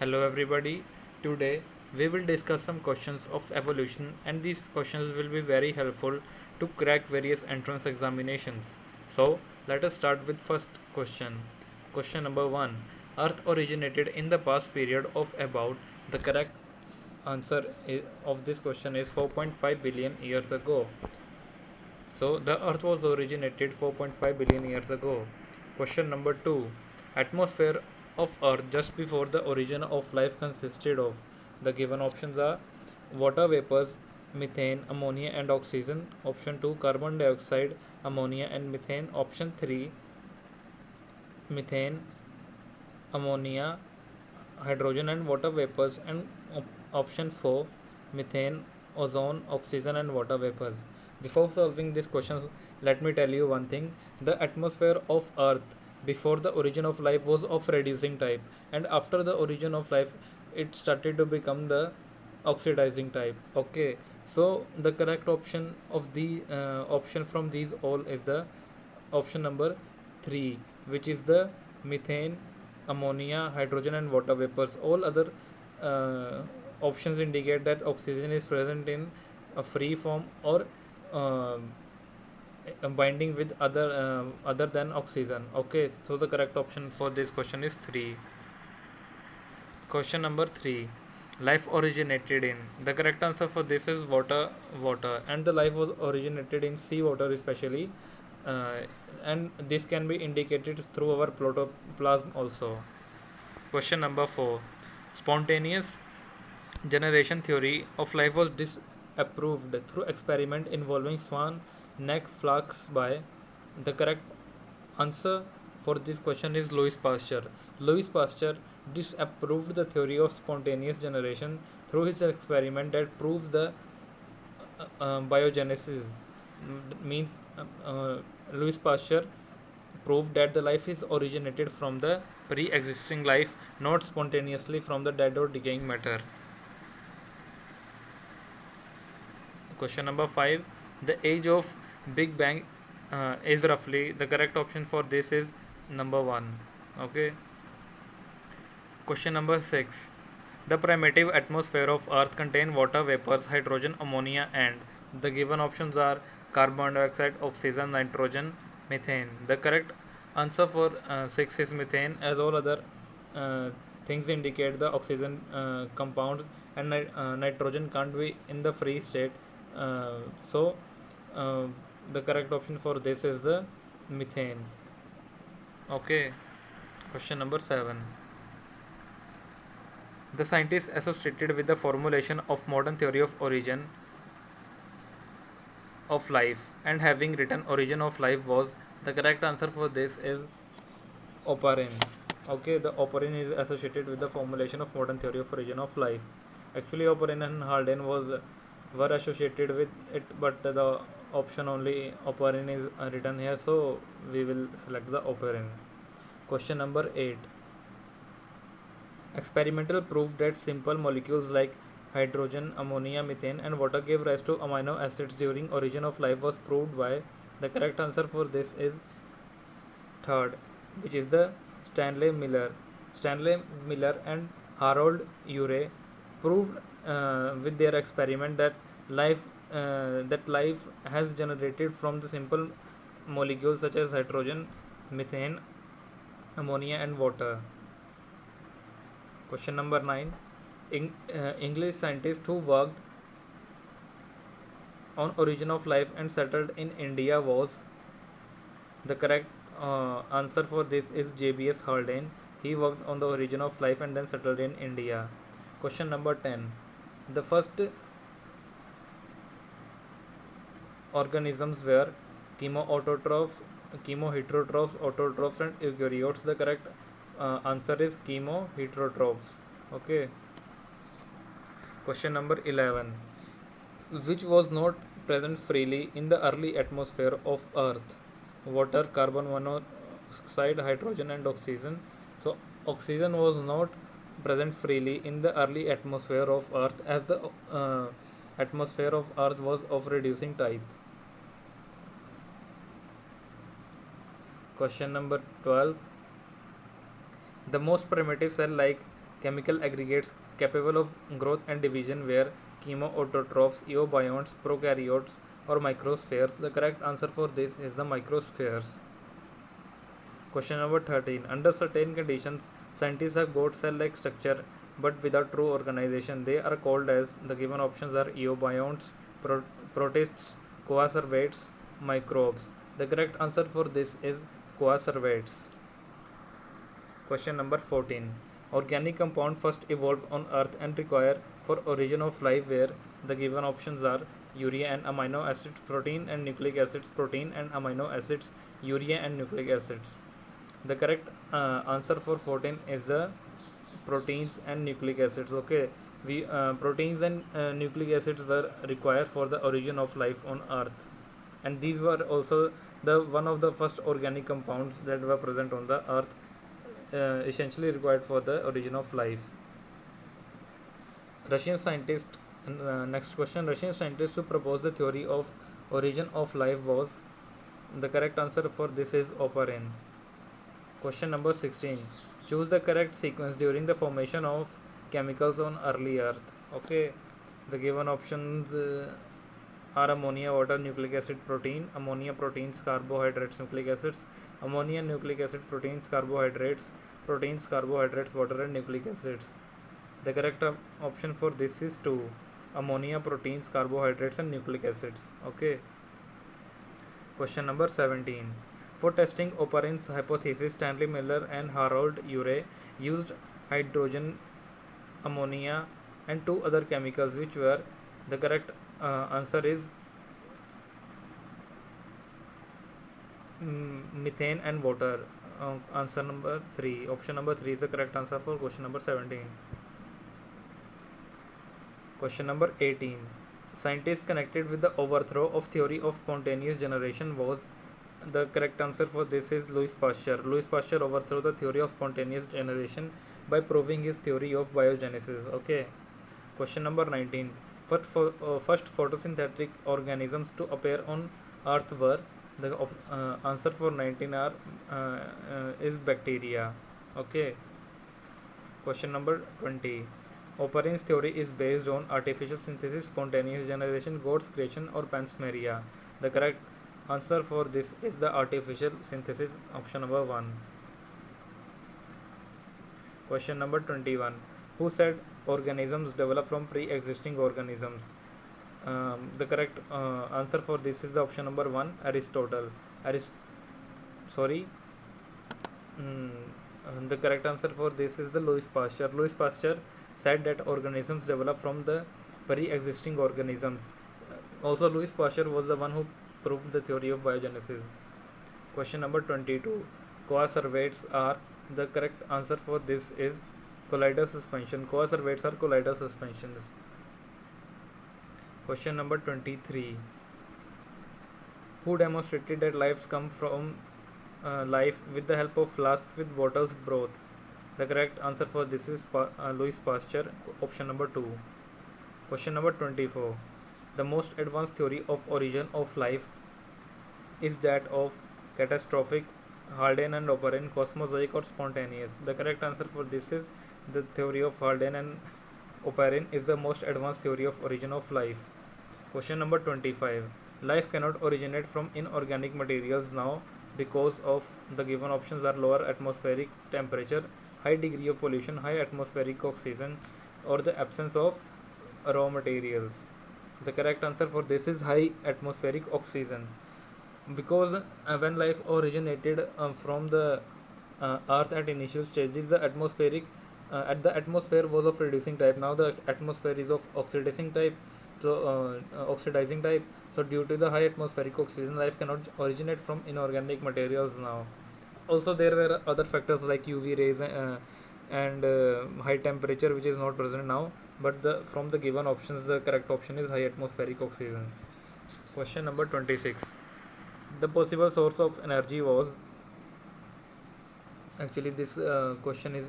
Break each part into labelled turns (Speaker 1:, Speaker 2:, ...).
Speaker 1: Hello everybody. Today we will discuss some questions of evolution and these questions will be very helpful to crack various entrance examinations. So let us start with first question. Question number 1. Earth originated in the past period of about the correct answer of this question is 4.5 billion years ago. So the earth was originated 4.5 billion years ago. Question number 2. Atmosphere of earth just before the origin of life consisted of. The given options are water vapors, methane, ammonia and oxygen. Option 2 carbon dioxide, ammonia and methane. Option 3 methane, ammonia, hydrogen and water vapors and option 4 methane, ozone, oxygen and water vapors. Before solving these questions, let me tell you one thing. The atmosphere of earth before the origin of life was of reducing type, and after the origin of life it started to become the oxidizing type. Okay, so the correct option of the option from these all is the option number 3, which is the methane, ammonia, hydrogen, and water vapors. All other uh, options indicate that oxygen is present in a free form or uh, binding with other than oxygen. Okay, so the correct option for this question is 3. Question number 3. Life originated in. The correct answer for this is water, and the life was originated in seawater especially, uh, and this can be indicated through our protoplasm also. Question number 4. Spontaneous generation theory of life was disapproved through experiment involving swan neck flax by. The correct answer for this question is Louis Pasteur. Louis Pasteur disapproved the theory of spontaneous generation through his experiment that proved the biogenesis. Means Louis Pasteur proved that the life is originated from the pre-existing life, not spontaneously from the dead or decaying matter. Question number 5. The age of Big Bang is roughly. The correct option for this is number 1. Okay. Question number 6. The primitive atmosphere of Earth contains water vapors, hydrogen, ammonia, and the given options are carbon dioxide, oxygen, nitrogen, methane. The correct answer for 6 is methane, as all other uh, things indicate the oxygen compounds, and nitrogen can't be in the free state. So, uh, the correct option for this is the methane. Okay, question number 7. The scientists associated with the formulation of modern theory of origin of life and having written origin of life was. The correct answer for this is Oparin. Okay, the Oparin is associated with the formulation of modern theory of origin of life. Actually, Oparin and Haldane were associated with it, but the option only Oparin is written here, so we will select the Oparin. Question number 8. Experimental proof that simple molecules like hydrogen, ammonia, methane, and water gave rise to amino acids during origin of life was proved by. The correct answer for this is third, which is the Stanley Miller. Stanley Miller and Harold Urey proved with their experiment that life has generated from the simple molecules such as hydrogen, methane, ammonia, and water. Question number 9. English scientist who worked on origin of life and settled in India was. The correct answer for this is JBS Haldane. He worked on the origin of life and then settled in India. Question number 10. The first organisms were chemoautotrophs, chemoheterotrophs, autotrophs, and eukaryotes. The correct answer is chemoheterotrophs. Okay. Question number 11. Which was not present freely in the early atmosphere of Earth? Water, carbon monoxide, hydrogen, and oxygen. So, oxygen was not present freely in the early atmosphere of Earth as the atmosphere of Earth was of reducing type. Question number 12. The most primitive cell like chemical aggregates capable of growth and division were chemoautotrophs, eubionts, prokaryotes, or microspheres. The correct answer for this is the microspheres. Question number 13. Under certain conditions, scientists have got cell-like structure but without true organization. They are called as, the given options are eubionts, protists, coacervates, microbes. The correct answer for this is coacervates. Question number 14. Organic compound first evolved on Earth and require for origin of life where the given options are urea and amino acids, protein and nucleic acids, protein and amino acids, urea and nucleic acids. The correct answer for 14 is the proteins and nucleic acids. Okay, we proteins and nucleic acids were required for the origin of life on Earth, and these were also the one of the first organic compounds that were present on the Earth, essentially required for the origin of life. Russian scientist. Next question. Russian scientist who proposed the theory of origin of life was, the correct answer for this is Oparin. Question number 16. Choose the correct sequence during the formation of chemicals on early Earth. Okay, the given options are ammonia, water, nucleic acid, protein, ammonia, proteins, carbohydrates, nucleic acids, ammonia, nucleic acid, proteins, carbohydrates, water, and nucleic acids. The correct option for this is 2. Ammonia, proteins, carbohydrates, and nucleic acids. Okay. Question number 17. For testing Oparin's hypothesis, Stanley Miller and Harold Urey used hydrogen, ammonia, and two other chemicals, which were, the correct answer is methane and water. Answer number 3. Option number 3 is the correct answer for question number 17. Question number 18. Scientists connected with the overthrow of theory of spontaneous generation was, the correct answer for this is Louis Pasteur. Louis Pasteur overthrew the theory of spontaneous generation by proving his theory of biogenesis. Okay. Question number 19. First photosynthetic organisms to appear on Earth were, the answer for 19 are is bacteria. Okay. Question number 20. Oparin's theory is based on artificial synthesis, spontaneous generation, God's creation, or panspermia. The correct answer for this is the artificial synthesis, option number 1. Question number 21. Who said organisms develop from pre-existing organisms? The correct answer for this is the option number 1, Aristotle. Sorry. Mm, the correct answer for this is the Louis Pasteur. Louis Pasteur said that organisms develop from the pre-existing organisms. Also, Louis Pasteur was the one who proved the theory of biogenesis. Question number 22. Coacervates are, the correct answer for this is colloidal suspension. Coacervates are colloidal suspensions. Question number 23. Who demonstrated that lives come from life with the help of flasks with water's broth? The correct answer for this is Louis Pasteur, option number 2. Question number 24. The most advanced theory of origin of life is that of catastrophic, Haldane and Oparin, cosmozoic, or spontaneous. The correct answer for this is the theory of Haldane and Oparin is the most advanced theory of origin of life. Question number 25. Life cannot originate from inorganic materials now because of, the given options are lower atmospheric temperature, high degree of pollution, high atmospheric oxygen, or the absence of raw materials. The correct answer for this is high atmospheric oxygen, because when life originated from the earth at initial stages, the atmospheric at the atmosphere was of reducing type. Now the atmosphere is of oxidizing type. Oxidizing type. So due to the high atmospheric oxygen, life cannot originate from inorganic materials now. Also there were other factors like UV rays and high temperature, which is not present now, but from the given options, the correct option is high atmospheric oxygen. Question number 26. The possible source of energy was, actually this question is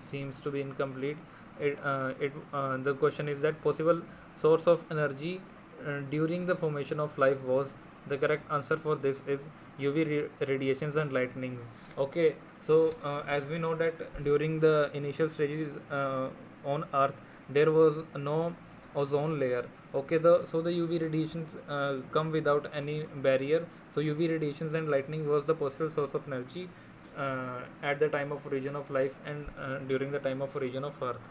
Speaker 1: seems to be incomplete. The question is that possible source of energy during the formation of life was, The correct answer for this is UV radiations and lightning. Okay, so as we know that during the initial stages on Earth, there was no ozone layer. Okay, the UV radiations come without any barrier. So UV radiations and lightning was the possible source of energy at the time of origin of life and during the time of origin of Earth.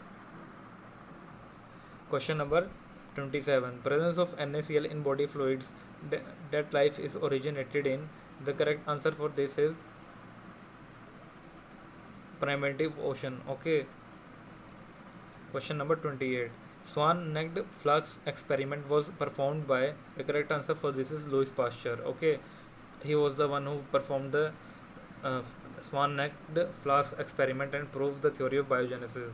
Speaker 1: Question number 27. Presence of NaCl in body fluids that life is originated in. The correct answer for this is primitive ocean. Okay. Question number 28. Swan-necked flax experiment was performed by. The correct answer for this is Louis Pasteur. Okay. He was the one who performed the uh, swan-necked flax experiment and proved the theory of biogenesis.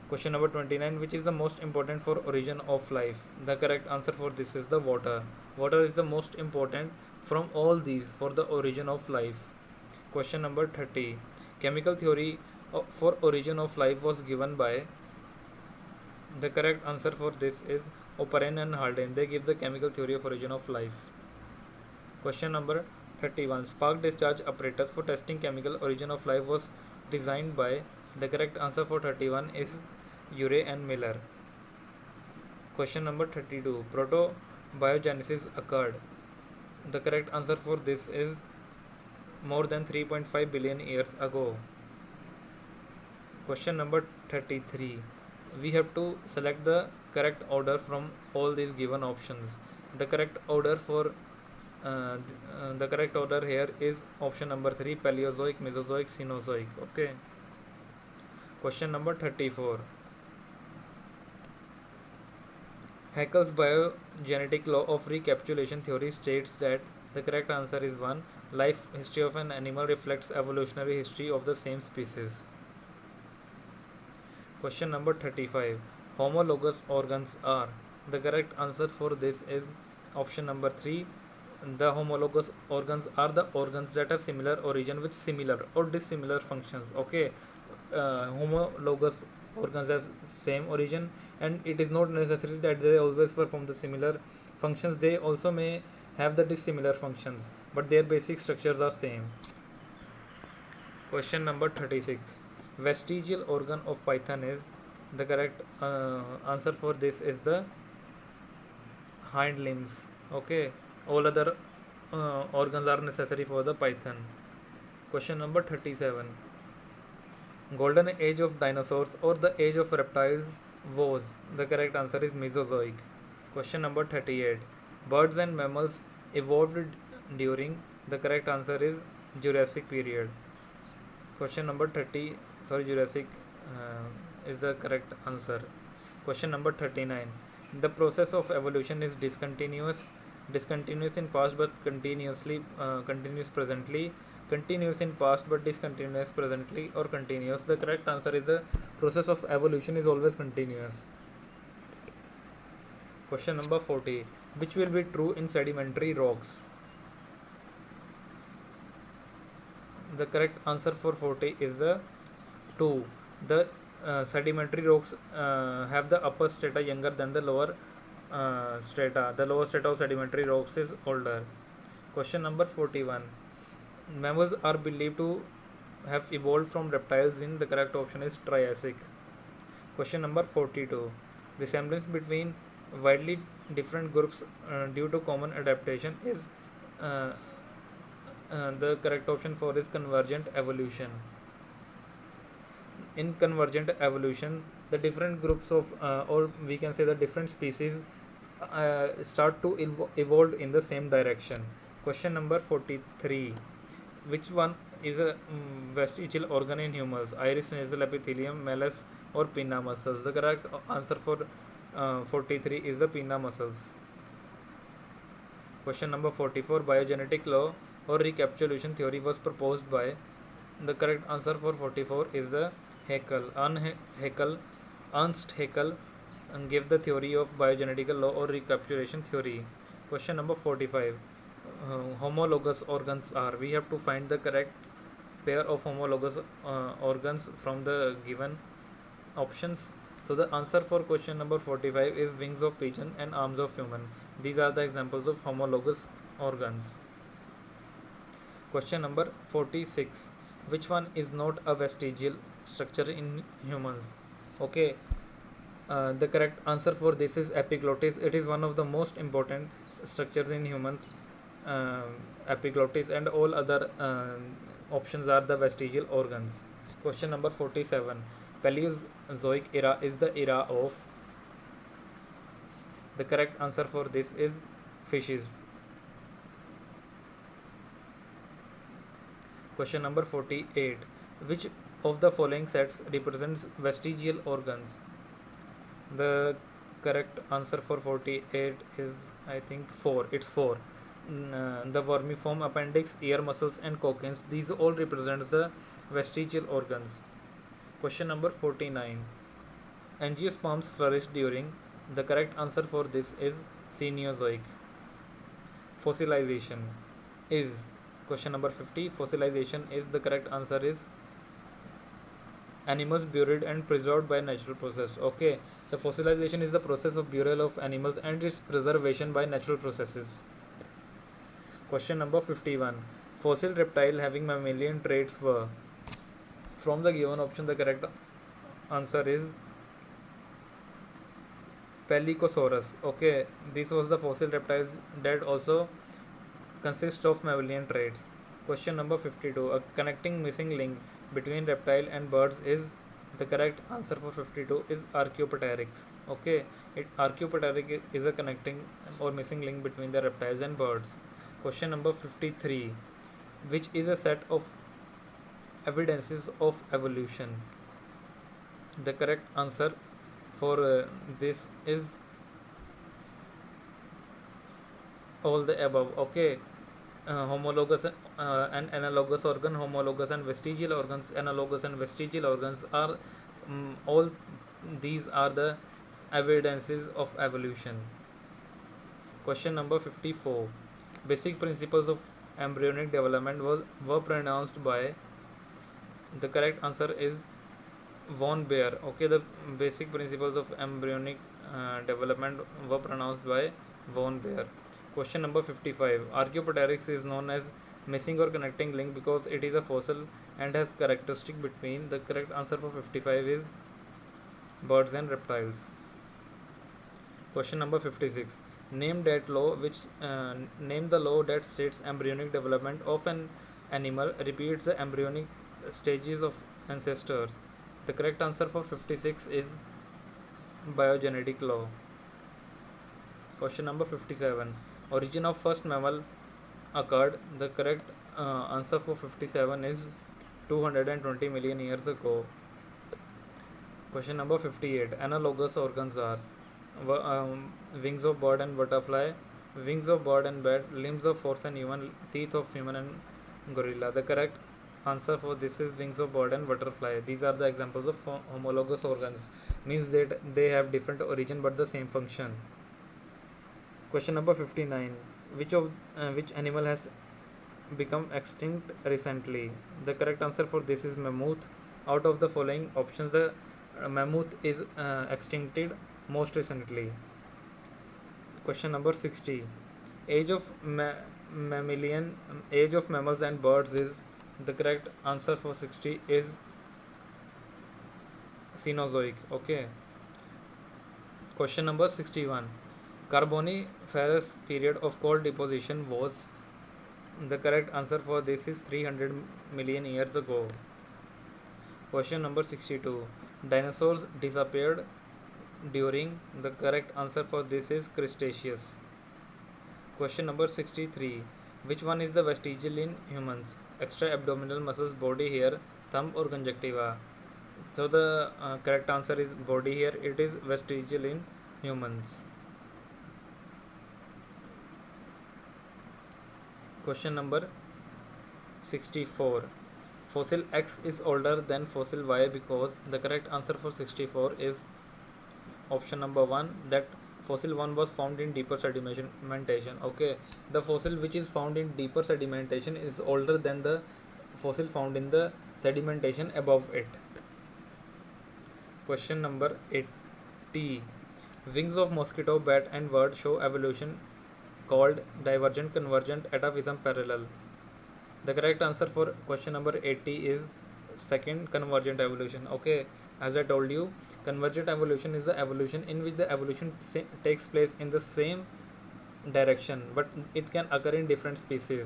Speaker 1: Question number 29. Which is the most important for origin of life? The correct answer for this is the water. Water is the most important from all these for the origin of life. Question number 30. Chemical theory for origin of life was given by. The correct answer for this is Oparin and Haldane. They give the chemical theory of origin of life. Question number 31. Spark discharge apparatus for testing chemical origin of life was designed by. The correct answer for 31 is Urey and Miller. Question number 32. Proto-biogenesis occurred. The correct answer for this is more than 3.5 billion years ago. Question number 33. We have to select the correct order from all these given options. The correct order for the correct order here is option number 3, Paleozoic, Mesozoic, Cenozoic. Okay. Question number 34. Haeckel's biogenetic law of recapitulation theory states that. The correct answer is 1. Life history of an animal reflects evolutionary history of the same species. Question number 35. Homologous organs are. The correct answer for this is option number 3. The homologous organs are the organs that have similar origin with similar or dissimilar functions. Okay, homologous organs have same origin, and it is not necessary that they always perform the similar functions. They also may have the dissimilar functions, but their basic structures are same. Question number 36. Vestigial organ of python is. The correct answer for this is the hind limbs. Okay, all other organs are necessary for the python. Question number 37. Golden age of dinosaurs or the age of reptiles was. The correct answer is Mesozoic. Question number 38. Birds and mammals evolved during. The correct answer is Jurassic period. Question number 30. Sorry, Jurassic is the correct answer. Question number 39. The process of evolution is discontinuous in past but continuous presently, continuous in past but discontinuous presently, or continuous. The correct answer is the process of evolution is always continuous. Question number 40. Which will be true in sedimentary rocks? The correct answer for 40 is the 2. The sedimentary rocks have the upper strata younger than the lower strata. The lower strata of sedimentary rocks is older. Question number 41. Mammals are believed to have evolved from reptiles in. The correct option is Triassic. Question number 42. Resemblance between widely different groups due to common adaptation is. Uh, the correct option for is convergent evolution. In convergent evolution, the different groups of or we can say the different species start to evolve in the same direction. Question number 43. Which one is a vestigial organ in humans? Iris, nasal epithelium, malleus, or pinna muscles? The correct answer for 43 is the pinna muscles. Question number 44. Biogenetic law or recapitulation theory was proposed by. The correct answer for 44 is the Ernst Haeckel gave the theory of biogenetical law or recapitulation theory. Question number 45. Homologous organs are. We have to find the correct pair of homologous organs from the given options. So the answer for question number 45 is wings of pigeon and arms of human. These are the examples of homologous organs. Question number 46. Which one is not a vestigial structure in humans? Okay, the correct answer for this is epiglottis. It is one of the most important structures in humans. Epiglottis and all other options are the vestigial organs. Question number 47. Paleozoic era is the era of. The correct answer for this is fishes. Question number 48. Which of the following sets represents vestigial organs? The correct answer for 48 is, I think, 4. It's 4. The vermiform appendix, ear muscles, and coccines. These all represent the vestigial organs. Question number 49. Angiosperms flourish during. The correct answer for this is Cenozoic. Fossilization is. Question number 50. Fossilization is, the correct answer is animals buried and preserved by natural process. Okay, the fossilization is the process of burial of animals and its preservation by natural processes. Question number 51. Fossil reptile having mammalian traits were. From the given option, the correct answer is Pelycosaurus. Okay, this was the fossil reptiles that also consist of mammalian traits. Question number 52. A connecting missing link between reptile and birds is. The correct answer for 52 is Archaeopteryx. Okay, Archaeopteryx is a connecting or missing link between the reptiles and birds. Question number 53. Which is a set of evidences of evolution? The correct answer for this is all the above. Okay, homologous and analogous organ, homologous and vestigial organs. Analogous and vestigial organs are all these are the evidences of evolution. Question number 54. Basic principles of embryonic development were pronounced by. The correct answer is von Baer. Okay, the basic principles of embryonic development were pronounced by von Baer. Question number 55. Archaeopteryx is known as missing or connecting link because it is a fossil and has characteristic between. The correct answer for 55 is birds and reptiles. Question number 56. Name that law which name the law that states embryonic development of an animal repeats the embryonic stages of ancestors. The correct answer for 56 is biogenetic law. Question number 57. Origin of first mammal occurred. The correct answer for 57 is 220 million years ago. Question number 58. Analogous organs are wings of bird and butterfly, wings of bird and bat, limbs of horse and human, teeth of human and gorilla. The correct answer for this is wings of bird and butterfly. These are the examples of homologous organs. Means that they have different origin but the same function. Question number 59. Which animal has become extinct recently? The correct answer for this is mammoth. Out of the following options, the mammoth is extincted most recently. Question number 60. Age of mammalian age of mammals and birds is. The correct answer for 60 is Cenozoic. Okay. Question number 61. Carboniferous period of coal deposition was. The correct answer for this is 300 million years ago. Question number 62. Dinosaurs disappeared during. The correct answer for this is Cretaceous. Question number 63. Which one is the vestigial in humans? Extra abdominal muscles, body hair, thumb or conjunctiva? So the correct answer is body hair. It is vestigial in humans. Question number 64. Fossil X is older than fossil Y because. The correct answer for 64 is option number 1, that fossil 1 was found in deeper sedimentation. Okay, the fossil which is found in deeper sedimentation is older than the fossil found in the sedimentation above it. Question number 80. Wings of mosquito, bat and bird show evolution called divergent, convergent, atavism, parallel? The correct answer for question number 80 is second, convergent evolution. Okay, as I told you, convergent evolution is the evolution in which the evolution takes place in the same direction, but it can occur in different species.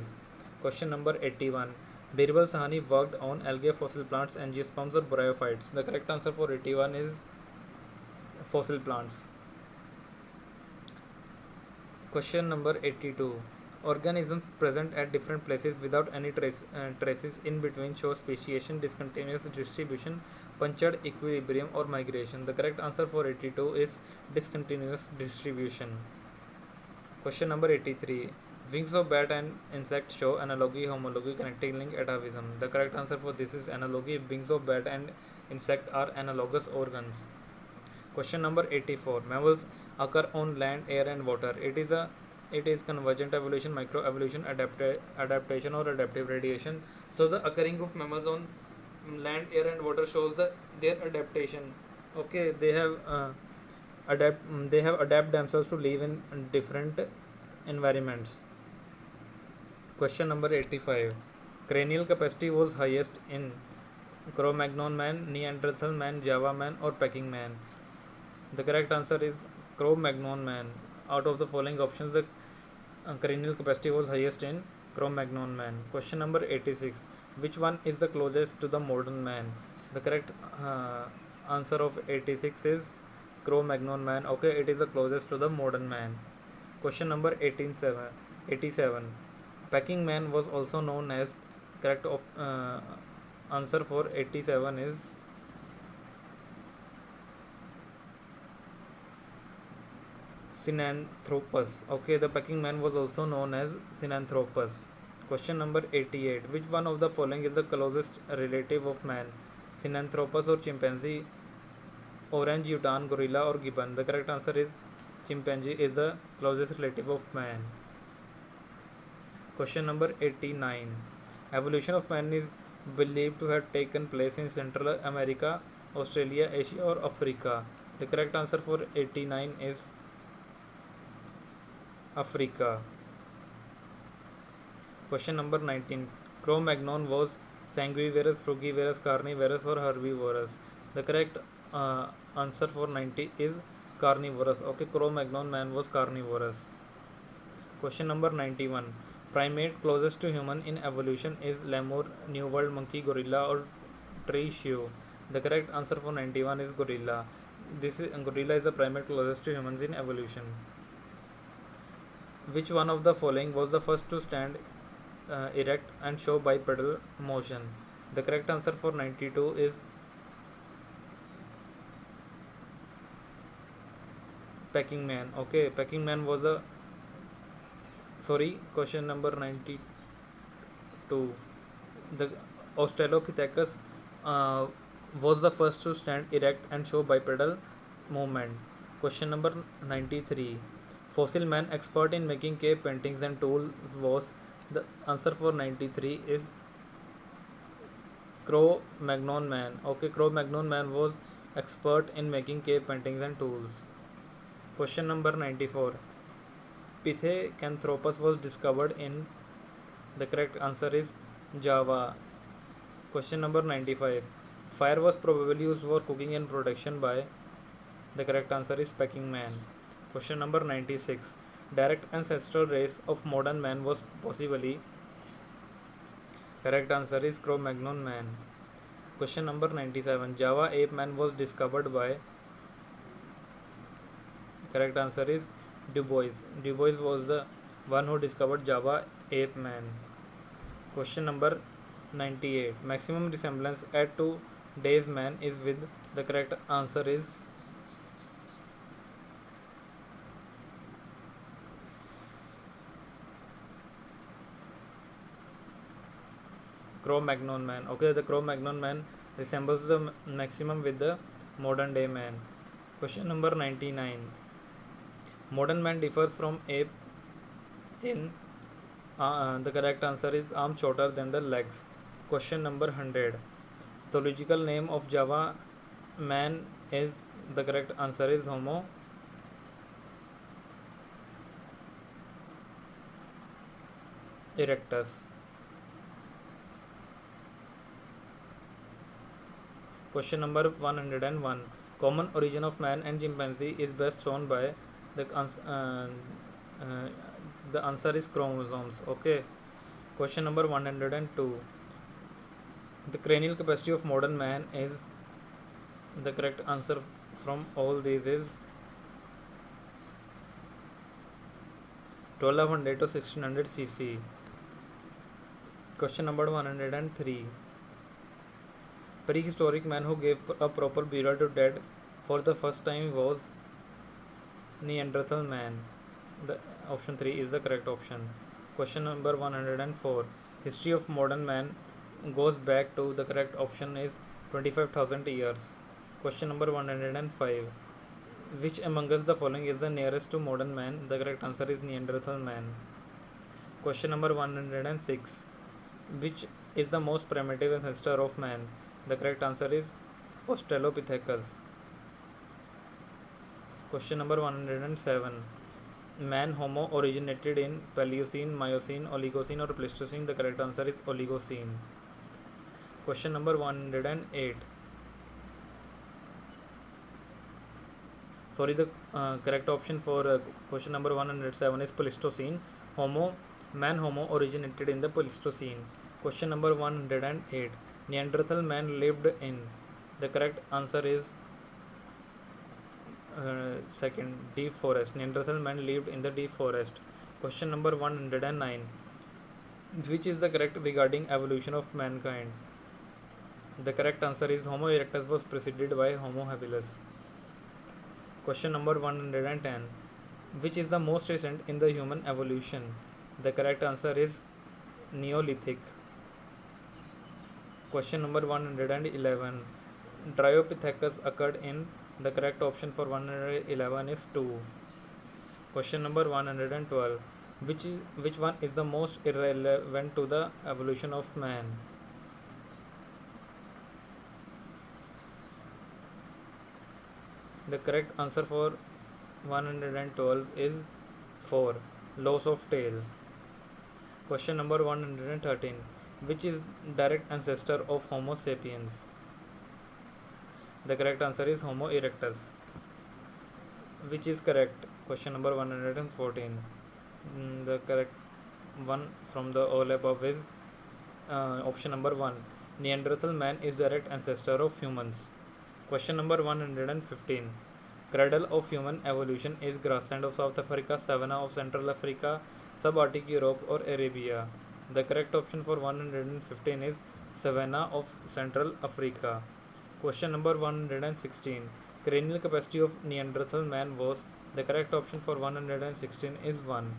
Speaker 1: Question number 81. Birbal Sahani worked on algae, fossil plants, angiosperms, or bryophytes. The correct answer for 81 is fossil plants. Question number 82. Organisms present at different places without any traces in between show speciation, discontinuous distribution, punctured equilibrium, or migration. The correct answer for 82 is discontinuous distribution. Question number 83. Wings of bat and insect show analogy, homology, connecting link, atavism. The correct answer for this is analogy. Wings of bat and insect are analogous organs. Question number 84. Mammals occur on land, air, and water. It is convergent evolution, microevolution, adaptation, or adaptive radiation. So the occurring of mammals on land, air, and water shows their adaptation. Okay, they have adapt themselves to live in different environments. Question number 85. Cranial capacity was highest in Cro-Magnon man, Neanderthal man, Java man, or Peking man. The correct answer is Cro-Magnon man. Out of the following options, the cranial capacity was highest in Cro-Magnon man. Question number 86. Which one is the closest to the modern man? The correct answer of 86 is Cro-Magnon man. Okay, it is the closest to the modern man. Question number 87. Peking man was also known as. Correct answer for 87 is Sinanthropus. Okay, the Peking man was also known as Sinanthropus. Question number 88. Which one of the following is the closest relative of man? Sinanthropus or chimpanzee, orangutan, gorilla, or gibbon? The correct answer is chimpanzee is the closest relative of man. Question number 89. Evolution of man is believed to have taken place in Central America, Australia, Asia, or Africa. The correct answer for 89 is Africa. Question number 19. Cro-Magnon was sanguivorous, frugivorous, carnivorous, or herbivorous? The correct answer for 90 is carnivorous. Okay, Cro-Magnon man was carnivorous. Question number 91. Primate closest to human in evolution is lemur, New World monkey, gorilla, or tree shrew? The correct answer for 91 is gorilla. Gorilla is the primate closest to humans in evolution. Which one of the following was the first to stand erect and show bipedal motion? The correct answer for 92 is Peking man. Okay, Peking man was a question number 92. The Australopithecus uh, was the first to stand erect and show bipedal movement. Question number 93. Fossil man expert in making cave paintings and tools was. The answer for 93 is Cro-Magnon man. Okay, Cro-Magnon man was expert in making cave paintings and tools. Question number 94. Pithecanthropus was discovered in. The correct answer is Java. Question number 95. Fire was probably used for cooking and protection by. The correct answer is Peking man. Question number 96. Direct ancestral race of modern man was possibly. Correct answer is Cro-Magnon man. Question number 97. Java ape man was discovered by. Correct answer is Du Bois. Du Bois was the one who discovered Java ape man. Question number 98. Maximum resemblance at today's man is with. The correct answer is Cro-Magnon man. Okay, the Cro-Magnon man resembles the maximum with the modern day man. Question number 99. Modern man differs from ape in. The correct answer is arm shorter than the legs. Question number 100. Zoological name of Java man is. The correct answer is Homo erectus. Question number 101. Common origin of man and chimpanzee is best shown by the uh, the answer is chromosomes. Okay. Question number 102. The cranial capacity of modern man is the correct answer from all these is 1200 to 1600 cc. Question number 103. Prehistoric man who gave a proper burial to dead for the first time was Neanderthal man. The option 3 is the correct option. Question number 104. History of modern man goes back to the correct option is 25,000 years. Question number 105. Which among us the following is the nearest to modern man? The correct answer is Neanderthal man. Question number 106. Which is the most primitive ancestor of man? The correct answer is Australopithecus. Question number 107. Man Homo originated in Paleocene, Miocene, Oligocene or Pleistocene? The correct answer is Oligocene. Question number 108. Sorry, the correct option for question number 107 is Pleistocene. Homo originated in the Pleistocene. Question number 108. Neanderthal man lived in. The correct answer is second, deep forest. Neanderthal man lived in the deep forest. Question number 109. Which is the correct regarding evolution of mankind? The correct answer is Homo erectus was preceded by Homo habilis. Question number 110. Which is the most recent in the human evolution? The correct answer is Neolithic. Question number 111. Dryopithecus occurred in. The correct option for 111 is 2. Question number 112. Which one is the most irrelevant to the evolution of man? The correct answer for 112 is 4. Loss of tail. Question number 113. Which is direct ancestor of Homo sapiens? The correct answer is Homo erectus. Which is correct? Question number 114. The correct one from the all above is option number 1. Neanderthal man is direct ancestor of humans. Question number 115. Cradle of human evolution is grassland of South Africa, savanna of Central Africa, subarctic Europe or Arabia. The correct option for 115 is savanna of Central Africa. Question number 116. Cranial capacity of Neanderthal man was. The correct option for 116 is 1.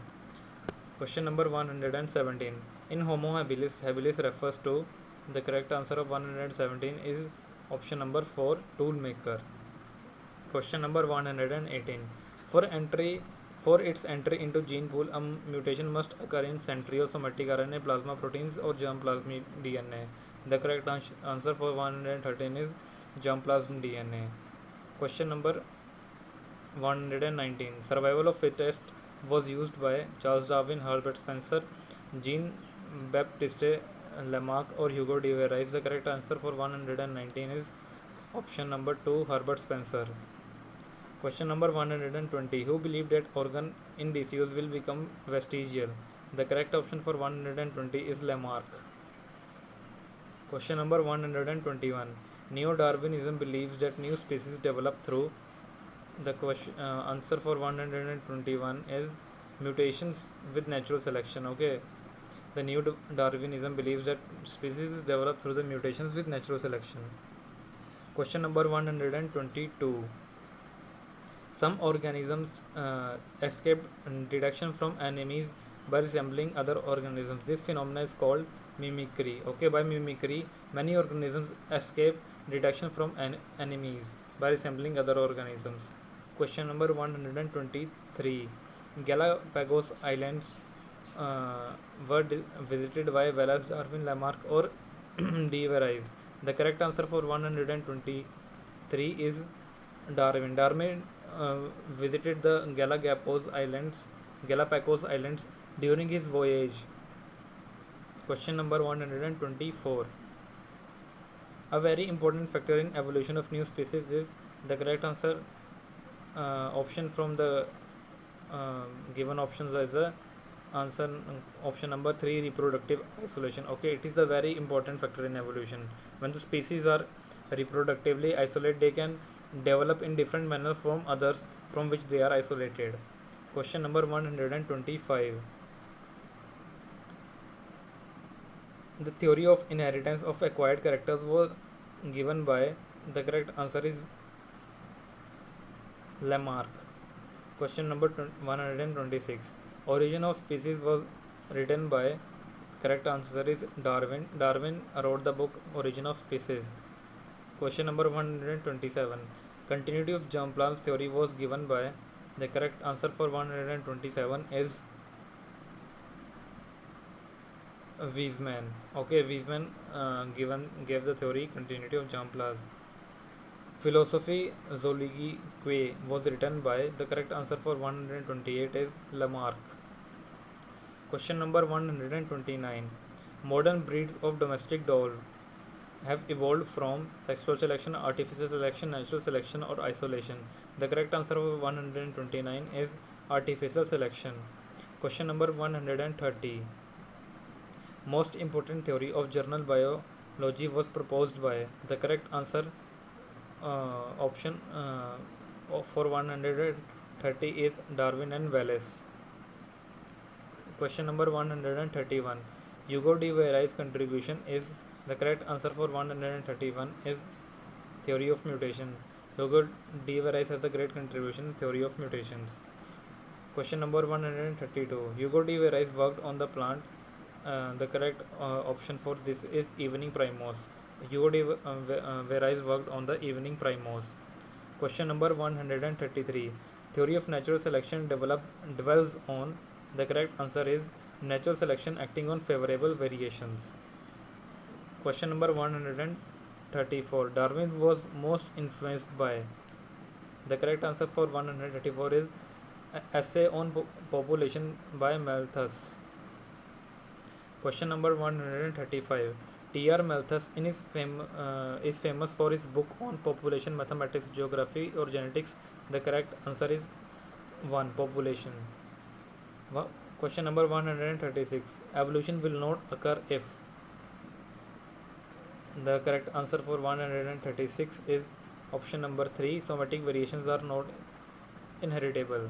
Speaker 1: Question number 117. In Homo habilis, habilis refers to. The correct answer of 117 is option number 4, tool maker. Question number 118. For its entry into gene pool, a mutation must occur in centriosomatic RNA, plasma proteins, or germplasm DNA. The correct answer for 113 is germplasm DNA. Question number 119. Survival of fittest was used by Charles Darwin, Herbert Spencer, Jean Baptiste Lamarck, or Hugo de Vries. The correct answer for 119 is option number 2, Herbert Spencer. Question number 120. Who believed that organ in disuse will become vestigial? The correct option for 120 is Lamarck. Question number 121. Neo-Darwinism believes that new species develop through. The answer for 121 is mutations with natural selection. Okay. The new Darwinism believes that species develop through the mutations with natural selection. Question number 122. Some organisms escape detection from enemies by resembling other organisms. This phenomenon is called mimicry. Okay, by mimicry, many organisms escape detection from enemies by resembling other organisms. Question number 123. Galapagos Islands were visited by Wallace, Darwin, Lamarck, or de Vries. The correct answer for 123 is Darwin. Darwin visited the Galapagos Islands during his voyage. Question number 124. A very important factor in evolution of new species is the correct answer option from the given options as a answer option number 3, reproductive isolation. Okay, it is a very important factor in evolution. When the species are reproductively isolated, they can develop in different manner from others from which they are isolated. Question number 125. The theory of inheritance of acquired characters was given by, the correct answer is Lamarck. Question number 126. Origin of species was written by, correct answer is Darwin. Darwin wrote the book Origin of Species. Question number 127. Continuity of germplasm theory was given by, the correct answer for 127 is Weizmann. Okay, Weizmann gave the theory continuity of germplasm. Philosophy Zoology was written by, the correct answer for 128 is Lamarck. Question number 129. Modern breeds of domestic dog have evolved from sexual selection, artificial selection, natural selection, or isolation. The correct answer for 129 is artificial selection. Question number 130. Most important theory of general biology was proposed by, the correct answer option for 130 is Darwin and Wallace. Question number 131. Hugo de Veray's contribution is, the correct answer for 131 is theory of mutation. Hugo de Veray's has a great contribution in theory of mutations. Question number 132. Hugo de Veray's worked on the plant. The correct option for this is evening primrose. Hugo de Veray's worked on the evening primrose. Question number 133. Theory of natural selection dwells on, the correct answer is natural selection acting on favorable variations. Question number 134. Darwin was most influenced by, the correct answer for 134 is Essay on Population by Malthus. Question number 135. T.R. Malthus is famous for his book on population mathematics, geography, or genetics. The correct answer is 1. Population. Question number 136. Evolution will not occur if, the correct answer for 136 is option number 3. Somatic variations are not inheritable.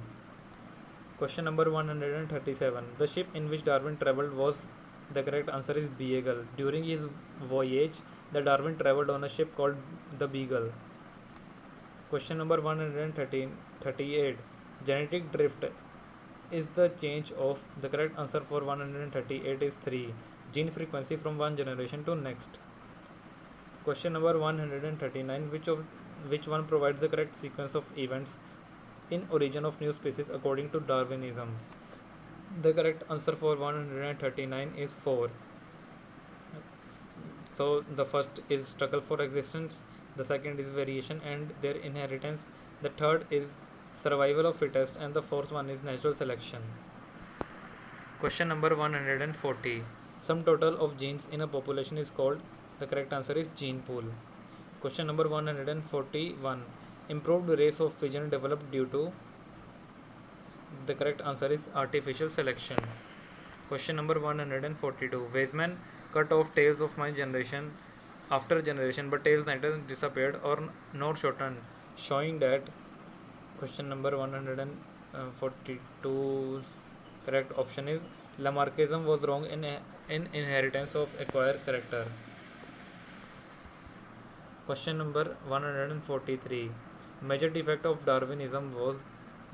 Speaker 1: Question number 137. The ship in which Darwin travelled was, the correct answer is Beagle. During his voyage, the Darwin travelled on a ship called the Beagle. Question number 138. Genetic drift is the change of, the correct answer for 138 is 3. Gene frequency from one generation to next. Question number 139. Which one provides the correct sequence of events in origin of new species according to Darwinism? The correct answer for 139 is 4. So the first is struggle for existence, the second is variation and their inheritance, the third is survival of fittest, and the fourth one is natural selection. Question number 140. Sum total of genes in a population is called, the correct answer is gene pool. Question number 141. Improved race of pigeon developed due to, the correct answer is artificial selection. Question number 142. Weizmann cut off tails of my generation after generation, but tails neither disappeared or not shortened, showing that, question number 142's correct option is Lamarckism was wrong in inheritance of acquired character. Question number 143. Major defect of Darwinism was,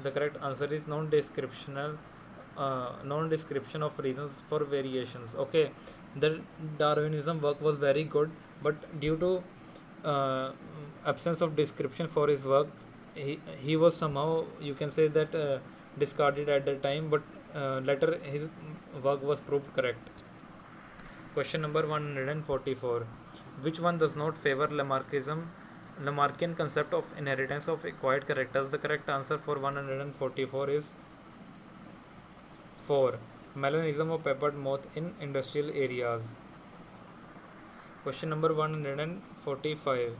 Speaker 1: the correct answer is non-description of reasons for variations. Okay, the Darwinism work was very good, but due to absence of description for his work, he was somehow, you can say that, discarded at that time, but later his work was proved correct. Question number 144. Which one does not favor Lamarckian concept of inheritance of acquired characters? The correct answer for 144 is 4. Melanism of peppered moth in industrial areas. Question number 145.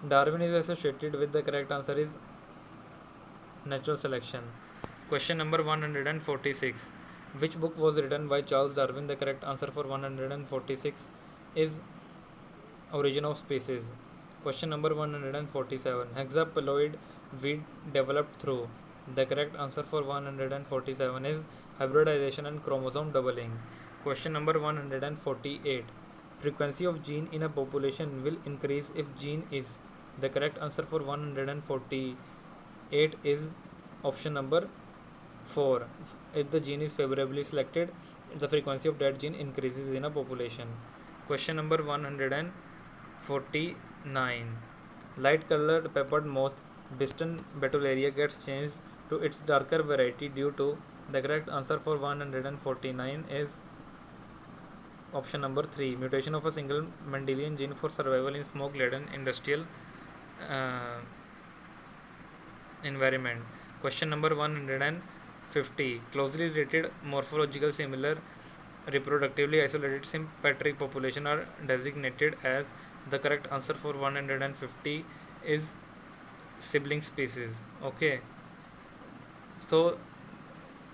Speaker 1: Darwin is associated with. The correct answer is natural selection. Question number 146. Which book was written by Charles Darwin? The correct answer for 146 is Origin of Species. Question number 147. Hexaploid wheat developed through. The correct answer for 147 is hybridization and chromosome doubling. Question number 148. Frequency of gene in a population will increase if gene is. The correct answer for 148 is option number 4. If the gene is favorably selected, the frequency of that gene increases in a population. Question number 149. Light colored peppered moth distant Betullaria gets changed to its darker variety due to. The correct answer for 149 is option number 3. Mutation of a single Mendelian gene for survival in smoke laden industrial uh, environment. Question number 150. Closely related, morphological similar, reproductively isolated sympatric population are designated as. The correct answer for 150 is sibling species. Okay, so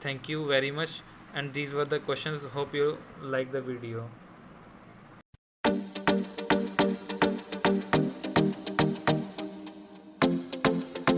Speaker 1: thank you very much, and these were the questions. Hope you like the video.